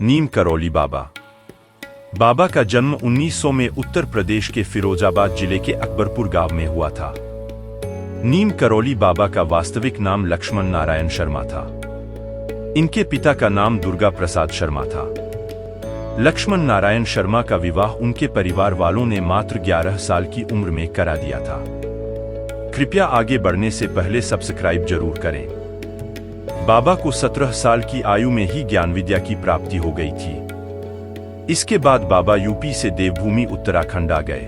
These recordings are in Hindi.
नीम करौली बाबा। बाबा का जन्म 1900 में उत्तर प्रदेश के फिरोजाबाद जिले के अकबरपुर गांव में हुआ था। नीम करौली बाबा का वास्तविक नाम लक्ष्मण नारायण शर्मा था। इनके पिता का नाम दुर्गा प्रसाद शर्मा था। लक्ष्मण नारायण शर्मा का विवाह उनके परिवार वालों ने मात्र 11 साल की उम्र में करा दिया था। कृपया आगे बढ़ने से पहले सब्सक्राइब जरूर करें। बाबा को 17 साल की आयु में ही ज्ञान विद्या की प्राप्ति हो गई थी। इसके बाद बाबा यूपी से देवभूमि उत्तराखंड आ गए।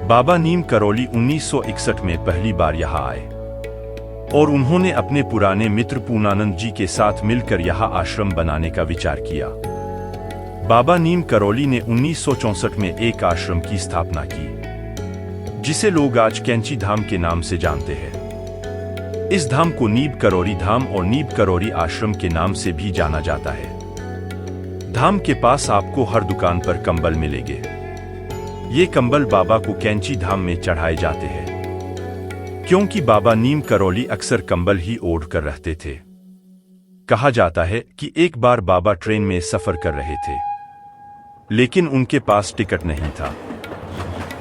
बाबा नीम करौली 1961 में पहली बार यहाँ आए और उन्होंने अपने पुराने मित्र पूर्णानंद जी के साथ मिलकर यहाँ आश्रम बनाने का विचार किया। बाबा नीम करौली ने 1964 में एक आश्रम की स्थापना की, जिसे लोग आज कैंची धाम के नाम से जानते हैं। इस धाम को नीब करौरी धाम और नीब करौरी आश्रम के नाम से भी जाना जाता है। धाम के पास आपको हर दुकान पर कंबल मिलेंगे। ये कंबल बाबा को कैंची धाम में चढ़ाए जाते हैं, क्योंकि बाबा नीम करौली अक्सर कंबल ही ओढ़ कर रहते थे। कहा जाता है कि एक बार बाबा ट्रेन में सफर कर रहे थे, लेकिन उनके पास टिकट नहीं था,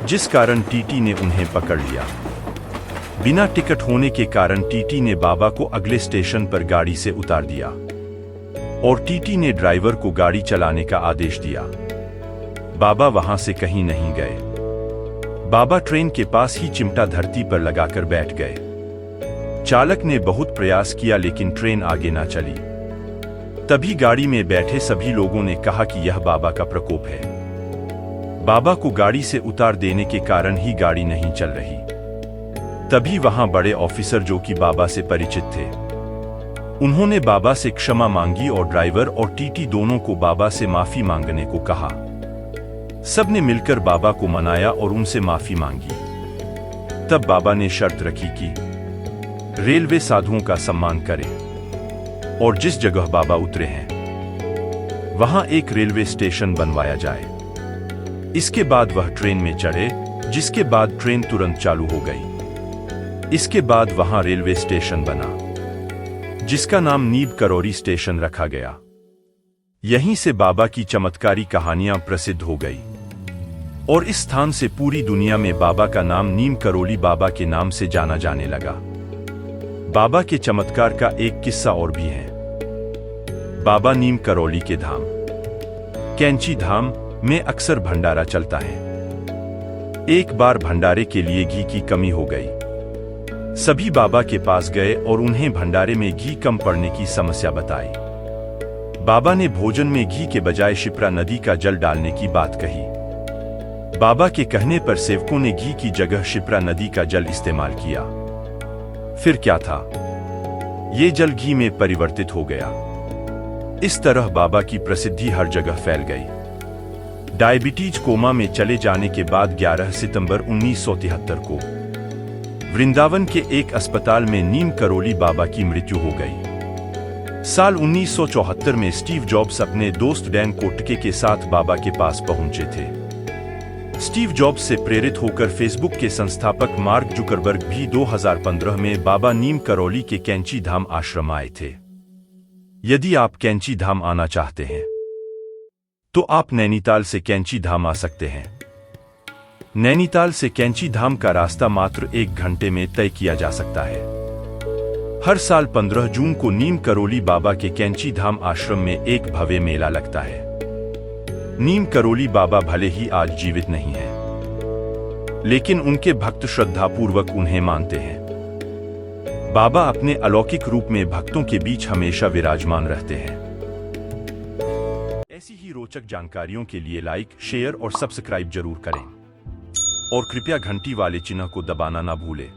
जिस कारण टीटी ने उन्हें पकड़ लिया। बिना टिकट होने के कारण टीटी ने बाबा को अगले स्टेशन पर गाड़ी से उतार दिया और टीटी ने ड्राइवर को गाड़ी चलाने का आदेश दिया। बाबा वहां से कहीं नहीं गए। बाबा ट्रेन के पास ही चिमटा धरती पर लगाकर बैठ गए। चालक ने बहुत प्रयास किया, लेकिन ट्रेन आगे ना चली। तभी गाड़ी में बैठे सभी लोगों ने कहा कि यह बाबा का प्रकोप है। बाबा को गाड़ी से उतार देने के कारण ही गाड़ी नहीं चल रही। तभी वहां बड़े ऑफिसर, जो कि बाबा से परिचित थे, उन्होंने बाबा से क्षमा मांगी और ड्राइवर और टीटी दोनों को बाबा से माफी मांगने को कहा। सबने मिलकर बाबा को मनाया और उनसे माफी मांगी। तब बाबा ने शर्त रखी कि रेलवे साधुओं का सम्मान करे और जिस जगह बाबा उतरे हैं वहां एक रेलवे स्टेशन बनवाया जाए। इसके बाद वह ट्रेन में चढ़े, जिसके बाद ट्रेन तुरंत चालू हो गई। इसके बाद वहां रेलवे स्टेशन बना, जिसका नाम नीब करौरी स्टेशन रखा गया। यहीं से बाबा की चमत्कारी कहानियां प्रसिद्ध हो गई और इस स्थान से पूरी दुनिया में बाबा का नाम नीम करौली बाबा के नाम से जाना जाने लगा। बाबा के चमत्कार का एक किस्सा और भी है। बाबा नीम करौली के धाम कैंची धाम में अक्सर भंडारा चलता है। एक बार भंडारे के लिए घी की कमी हो गई। सभी बाबा के पास गए और उन्हें भंडारे में घी कम पड़ने की समस्या बताई। बाबा ने भोजन में घी के बजाय शिप्रा नदी का जल डालने की बात कही। बाबा के कहने पर सेवकों ने घी की जगह शिप्रा नदी का जल इस्तेमाल किया। फिर क्या था, ये जल घी में परिवर्तित हो गया। इस तरह बाबा की प्रसिद्धि हर जगह फैल गई। डायबिटीज कोमा में चले जाने के बाद 11 सितंबर 1973 को वृंदावन के एक अस्पताल में नीम करौली बाबा की मृत्यु हो गई। साल 1974 में स्टीव जॉब्स अपने दोस्त डैन कोटके के साथ बाबा के पास पहुंचे थे। स्टीव जॉब्स से प्रेरित होकर फेसबुक के संस्थापक मार्क जुकरबर्ग भी 2015 में बाबा नीम करौली के कैंची धाम आश्रम आए थे। यदि आप कैंची धाम आना चाहते हैं तो आप नैनीताल से कैंची धाम आ सकते हैं। नैनीताल से कैंची धाम का रास्ता मात्र 1 घंटे में तय किया जा सकता है। हर साल 15 जून को नीम करौली बाबा के कैंची धाम आश्रम में एक भव्य मेला लगता है। नीम करौली बाबा भले ही आज जीवित नहीं हैं, लेकिन उनके भक्त श्रद्धापूर्वक उन्हें मानते हैं। बाबा अपने अलौकिक रूप में भक्तों के बीच हमेशा विराजमान रहते हैं। ऐसी ही रोचक जानकारियों के लिए लाइक, शेयर और सब्सक्राइब जरूर करें और कृपया घंटी वाले चिन्ह को दबाना ना भूलें।